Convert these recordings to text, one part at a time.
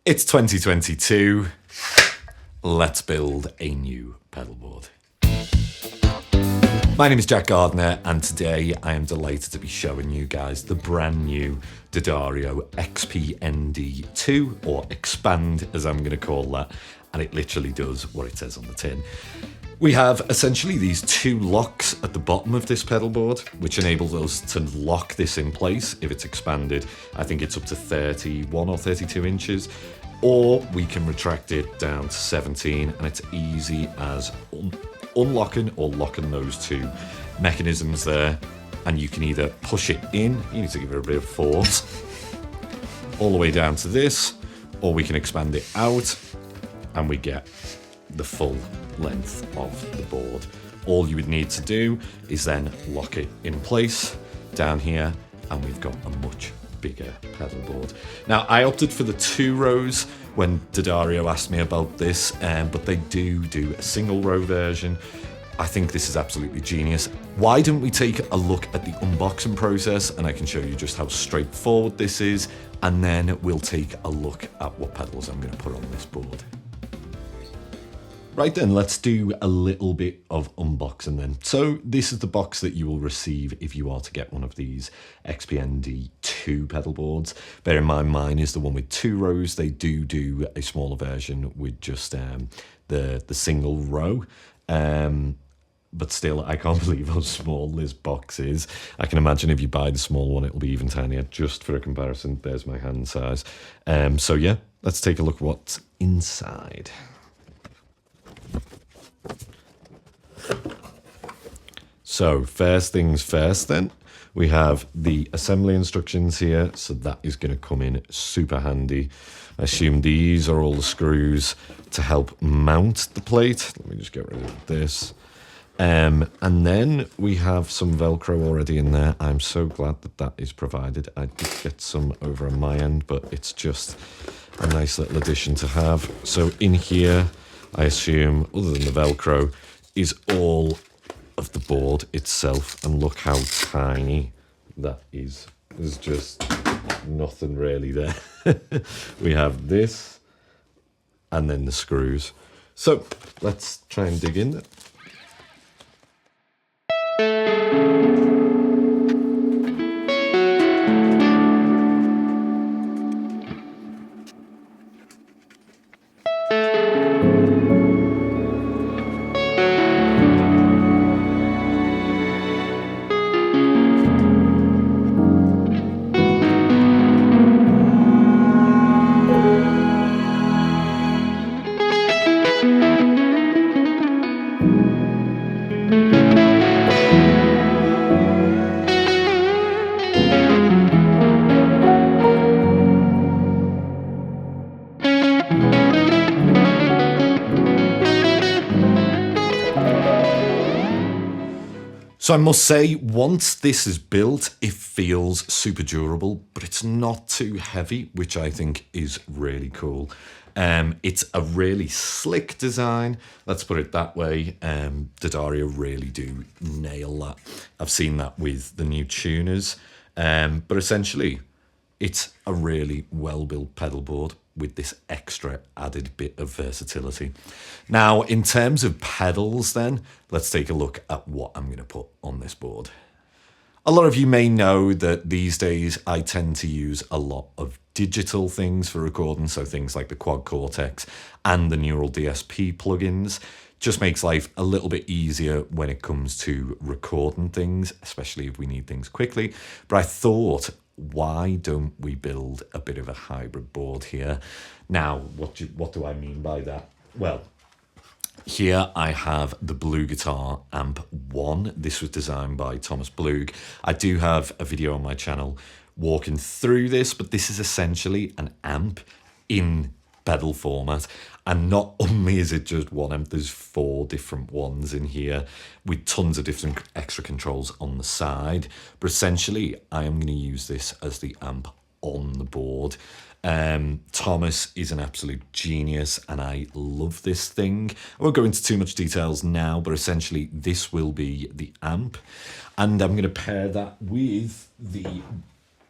It's 2022. Let's build a new pedalboard. My name is Jack Gardiner, and today I am delighted to be showing you guys the brand new Addario XPND2, or Expand as I'm going to call that, and it literally does what it says on the tin. We have essentially these two locks at the bottom of this pedalboard, which enables us to lock this in place if it's expanded. I think it's up to 31 or 32 inches, or we can retract it down to 17, and it's easy as unlocking or locking those two mechanisms there. And you can either push it in, you need to give it a bit of force, all the way down to this, or we can expand it out and we get the full length of the board. All you would need to do is then lock it in place down here, and we've got a much bigger pedalboard. Now, I opted for the 2 rows when Addario asked me about this, but they do a single row version. I think this is absolutely genius. Why don't we take a look at the unboxing process, and I can show you just how straightforward this is, and then we'll take a look at what pedals I'm going to put on this board. Right then, let's do a little bit of unboxing then. So this is the box that you will receive if you are to get one of these XPND2 pedal boards. Bear in mind, mine is the one with 2 rows. They do a smaller version with just the single row. But still, I can't believe how small this box is. I can imagine if you buy the small one, it'll be even tinier. Just for a comparison, there's my hand size. So yeah, let's take a look at what's inside. So first things first then, we have the assembly instructions here, so that is going to come in super handy. I assume these are all the screws to help mount the plate. Let me just get rid of this. And then we have some Velcro already in there. I'm so glad that that is provided. I did get some over on my end, but it's just a nice little addition to have. So in here, I assume, other than the Velcro, is all of the board itself, and look how tiny that is. There's just nothing really there. We have this, and then the screws. So let's try and dig in. So I must say, once this is built, it feels super durable, but it's not too heavy, which I think is really cool. It's a really slick design, let's put it that way. Addario really do nail that. I've seen that with the new tuners, but essentially it's a really well-built pedal board with this extra added bit of versatility. Now, in terms of pedals then, let's take a look at what I'm going to put on this board. A lot of you may know that these days I tend to use a lot of digital things for recording, so things like the Quad Cortex and the Neural DSP plugins. Just makes life a little bit easier when it comes to recording things, especially if we need things quickly. But I thought, why don't we build a bit of a hybrid board here? Now, what do I mean by that? Well, here I have the Blue Guitar Amp 1. This was designed by Thomas Blug. I do have a video on my channel walking through this, but this is essentially an amp in pedal format. And not only is it just one amp, there's 4 different ones in here with tons of different extra controls on the side. But essentially, I am going to use this as the amp on the board. Thomas is an absolute genius, and I love this thing. I won't go into too much details now, but essentially this will be the amp. And I'm going to pair that with the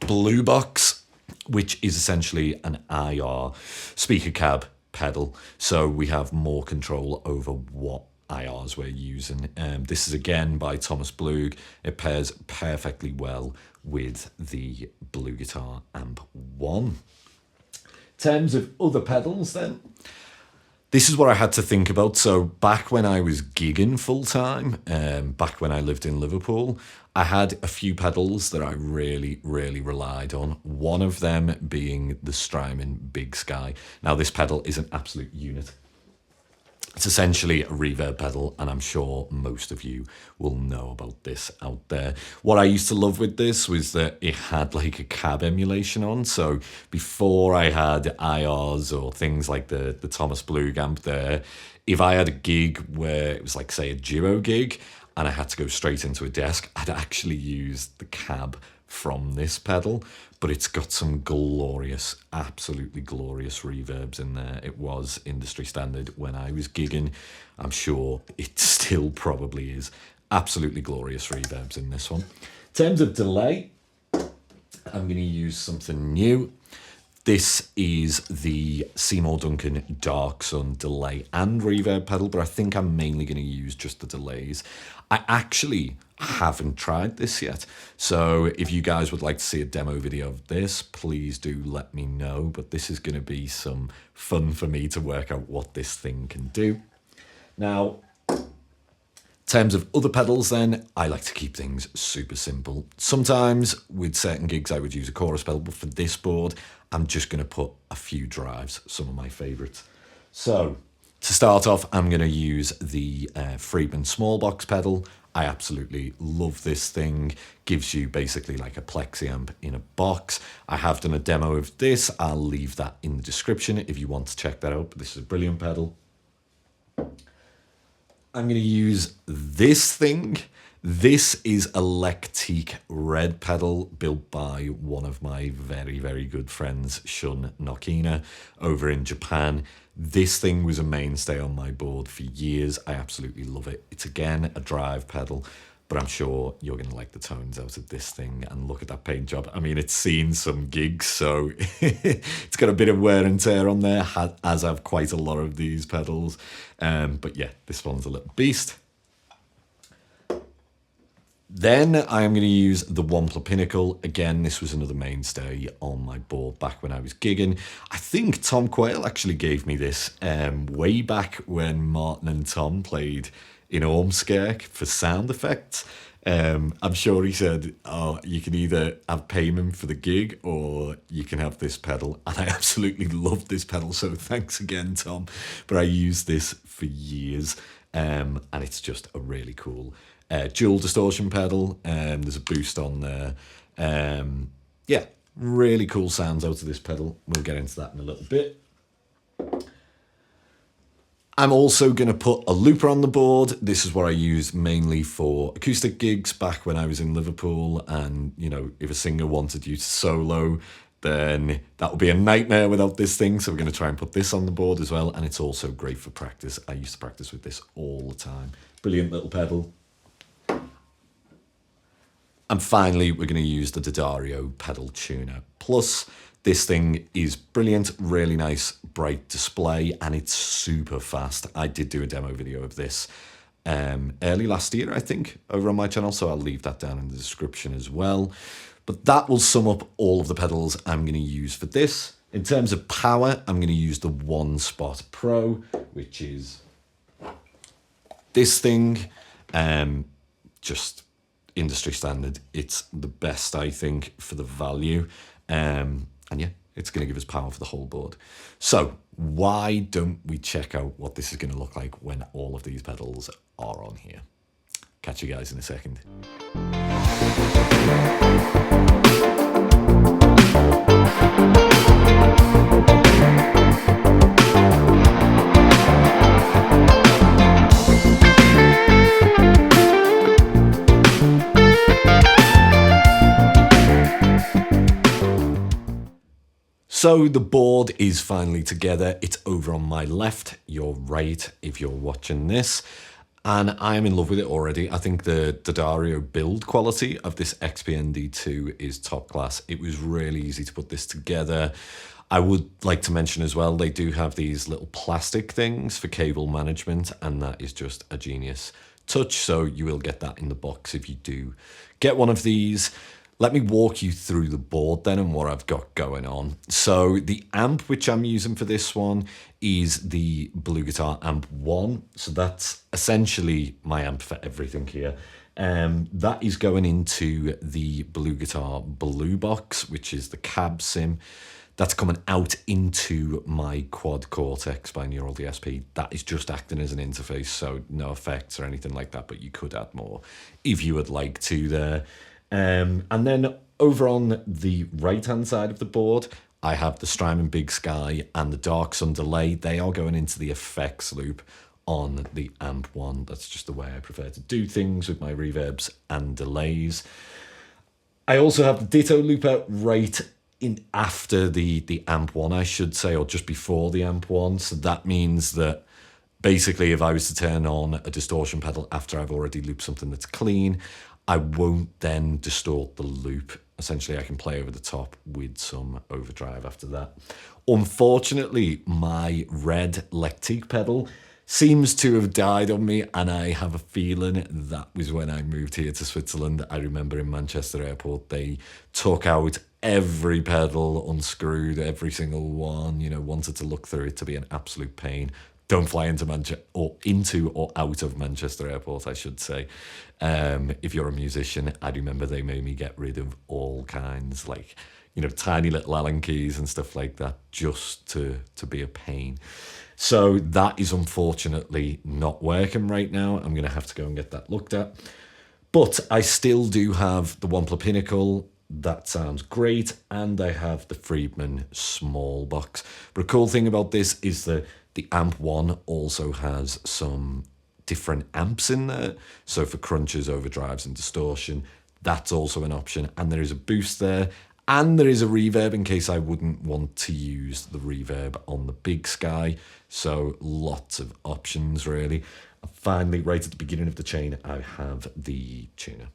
Blue Box which is essentially an IR speaker cab pedal. So we have more control over what IRs we're using. This is again by Thomas Blug. It pairs perfectly well with the Blue Guitar Amp 1. In terms of other pedals then, this is what I had to think about. So back when I was gigging full time, back when I lived in Liverpool, I had a few pedals that I really, really relied on. One of them being the Strymon Big Sky. Now this pedal is an absolute unit. It's essentially a reverb pedal, and I'm sure most of you will know about this out there. What I used to love with this was that it had like a cab emulation on. So before I had IRs or things like the Thomas Blug amp there, if I had a gig where it was like, say, a duo gig, and I had to go straight into a desk, I'd actually use the cab from this pedal, but it's got some glorious, absolutely glorious reverbs in there. It was industry standard when I was gigging. I'm sure it still probably is. Absolutely glorious reverbs in this one. In terms of delay, I'm going to use something new. This is the Seymour Duncan Dark Sun delay and reverb pedal, but I think I'm mainly going to use just the delays. I actually haven't tried this yet, so if you guys would like to see a demo video of this, please do let me know, but this is going to be some fun for me to work out what this thing can do. Now, in terms of other pedals then, I like to keep things super simple. Sometimes with certain gigs I would use a chorus pedal, but for this board I'm just going to put a few drives, some of my favourites. So to start off, I'm going to use the Friedman small box pedal. I absolutely love this thing. Gives you basically like a plexi amp in a box. I have done a demo of this. I'll leave that in the description if you want to check that out. But this is a brilliant pedal. I'm going to use this thing. This is a Lectique red pedal built by one of my very, very good friends, Shun Nokina, over in Japan. This thing was a mainstay on my board for years. I absolutely love it. It's again a drive pedal, but I'm sure you're going to like the tones out of this thing. And look at that paint job. I mean, it's seen some gigs, so it's got a bit of wear and tear on there, as have quite a lot of these pedals. But yeah, this one's a little beast. Then I am going to use the Wampler Pinnacle. Again, this was another mainstay on my board back when I was gigging. I think Tom Quayle actually gave me this way back when Martin and Tom played in Ormskirk for sound effects. I'm sure he said, oh, you can either have payment for the gig or you can have this pedal. And I absolutely love this pedal, so thanks again, Tom. But I used this for years, and it's just a really cool dual distortion pedal. There's a boost on there. Yeah, really cool sounds out of this pedal. We'll get into that in a little bit. I'm also going to put a looper on the board. This is what I used mainly for acoustic gigs back when I was in Liverpool. And, you know, if a singer wanted you to solo, then that would be a nightmare without this thing. So we're going to try and put this on the board as well. And it's also great for practice. I used to practice with this all the time. Brilliant little pedal. And finally, we're going to use the Addario pedal tuner. Plus, this thing is brilliant, really nice, bright display, and it's super fast. I did do a demo video of this early last year, I think, over on my channel, so I'll leave that down in the description as well. But that will sum up all of the pedals I'm going to use for this. In terms of power, I'm going to use the One Spot Pro, which is this thing. Just industry standard. It's the best, I think, for the value. And yeah, it's going to give us power for the whole board. So why don't we check out what this is going to look like when all of these pedals are on here? Catch you guys in a second. So the board is finally together. It's over on my left, your right if you're watching this. and I am in love with it already. I think the D'Addario build quality of this XPND2 is top class. It was really easy to put this together. I would like to mention as well, they do have these little plastic things for cable management, and that is just a genius touch. So you will get that in the box if you do get one of these. Let me walk you through the board then and what I've got going on. So the amp which I'm using for this one is the Blue Guitar Amp 1. So that's essentially my amp for everything here. That is going into the Blue Guitar Blue Box, which is the cab sim. That's coming out into my quad Cortex binaural DSP. That is just acting as an interface, so no effects or anything like that, but you could add more if you would like to there. And then over on the right-hand side of the board, I have the Strymon Big Sky and the Dark Sun delay. They are going into the effects loop on the Amp 1. That's just the way I prefer to do things with my reverbs and delays. I also have the Ditto looper right in after the Amp 1, I should say, or just before the Amp 1. So that means that basically if I was to turn on a distortion pedal after I've already looped something that's clean, I won't then distort the loop. Essentially, I can play over the top with some overdrive after that. Unfortunately, my red Lectique pedal seems to have died on me, and I have a feeling that was when I moved here to Switzerland. I remember in Manchester Airport, they took out every pedal, unscrewed every single one, you know, wanted to look through it to be an absolute pain. Don't fly into or out of Manchester Airport, I should say. If you're a musician, I remember they made me get rid of all kinds, like, you know, tiny little Allen keys and stuff like that, just to be a pain. So that is unfortunately not working right now. I'm going to have to go and get that looked at. But I still do have the Wampler Pinnacle. That sounds great. And I have the Friedman small box. But a cool thing about this is that the Amp 1 also has some different amps in there. So for crunches, overdrives, and distortion, that's also an option. And there is a boost there. And there is a reverb in case I wouldn't want to use the reverb on the Big Sky. So lots of options, really. And finally, right at the beginning of the chain, I have the tuner.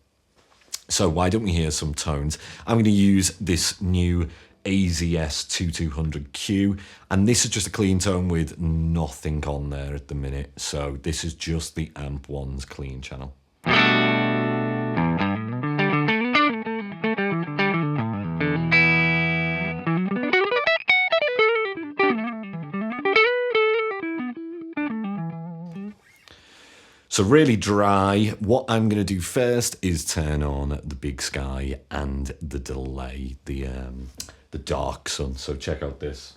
So why don't we hear some tones? I'm going to use this new AZS2200Q, and this is just a clean tone with nothing on there at the minute. So this is just the Amp 1's clean channel. So really dry. What I'm going to do first is turn on the Big Sky and the delay, the Dark Sun. So check out this.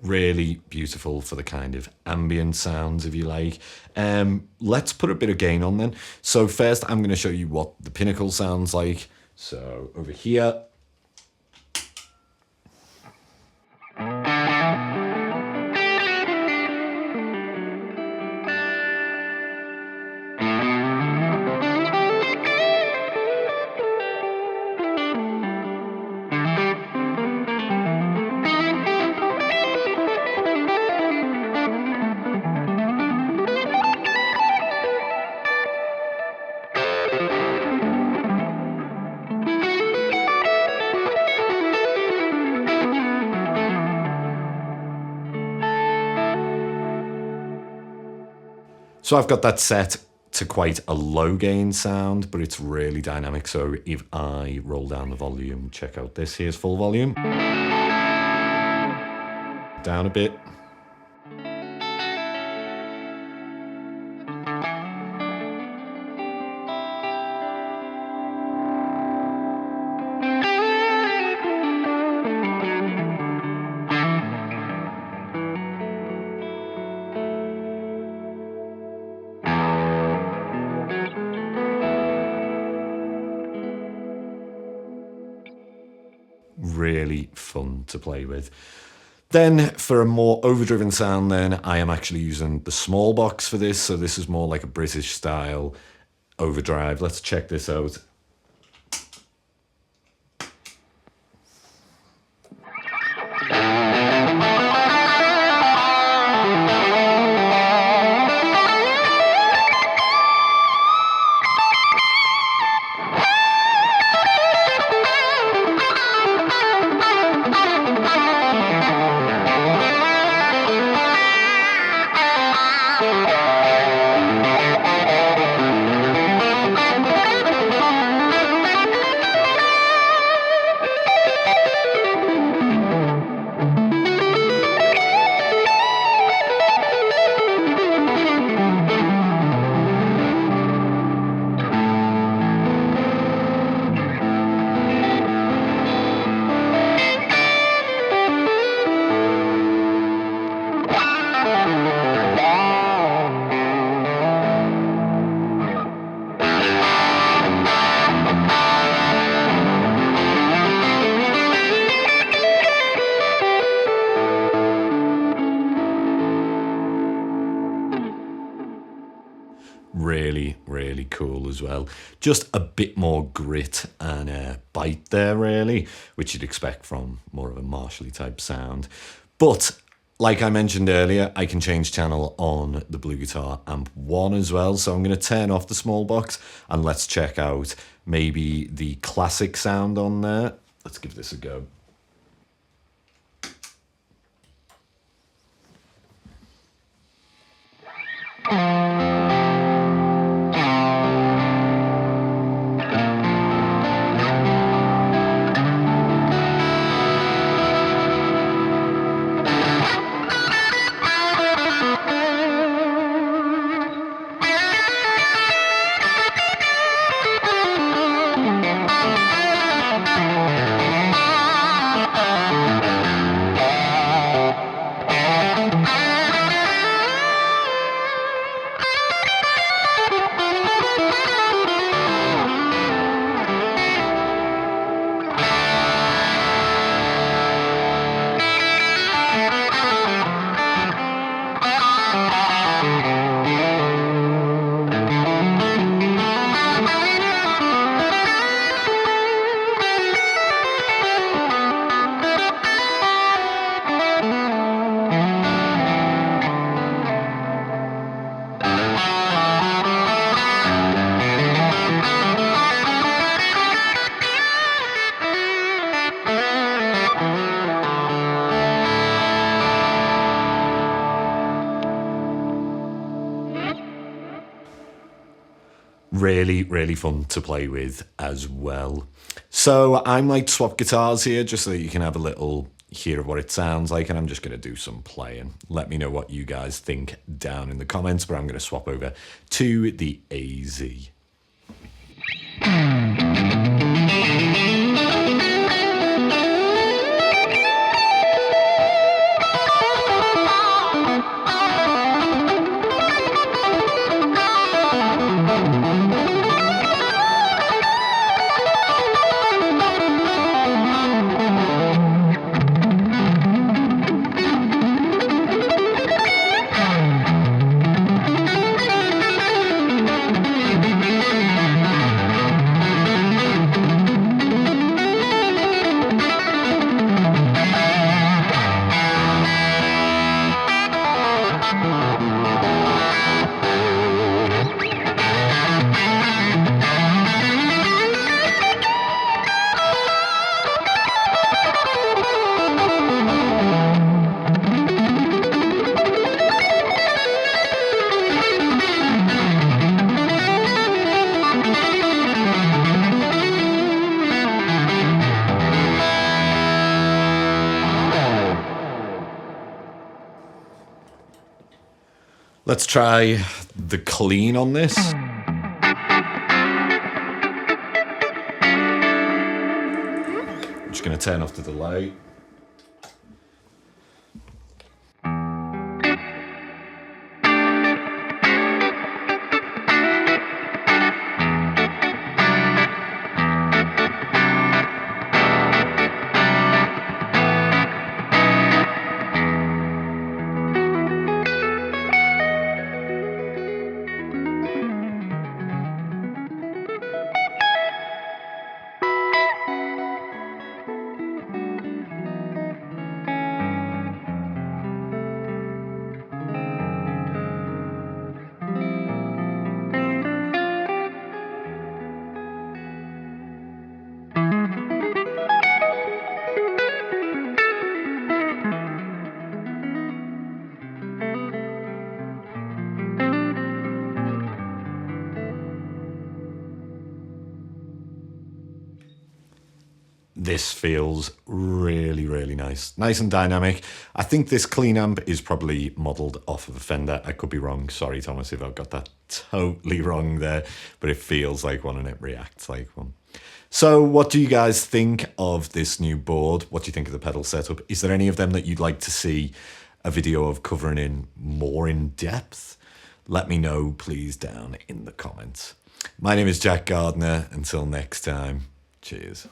Really beautiful for the kind of ambient sounds, if you like. Let's put a bit of gain on then. So first I'm going to show you what the Pinnacle sounds like. So over here. So I've got that set to quite a low gain sound, but it's really dynamic. So if I roll down the volume, check out this. Here's full volume. Down a bit. to play with. Then for a more overdriven sound then, I am actually using the small box for this. So this is more like a British style overdrive. Let's check this out. Really cool as well. Just a bit more grit and bite there, really, which you'd expect from more of a Marshally type sound. But like I mentioned earlier, I can change channel on the Blue Guitar Amp 1 as well. So I'm going to turn off the small box and let's check out maybe the classic sound on there. Let's give this a go. Really fun to play with as well. So I might swap guitars here just so that you can have a little hear of what it sounds like, and I'm just going to do some playing. Let me know what you guys think down in the comments, but I'm going to swap over to the AZ. Let's try the clean on this. I'm just going to turn off the delay. this feels really, really nice. Nice and dynamic. I think this clean amp is probably modelled off of a Fender. I could be wrong. Sorry, Thomas, if I've got that totally wrong there, but it feels like one and it reacts like one. So what do you guys think of this new board? What do you think of the pedal setup? Is there any of them that you'd like to see a video of covering in more in depth? Let me know, please, down in the comments. My name is Jack Gardiner. Until next time, cheers.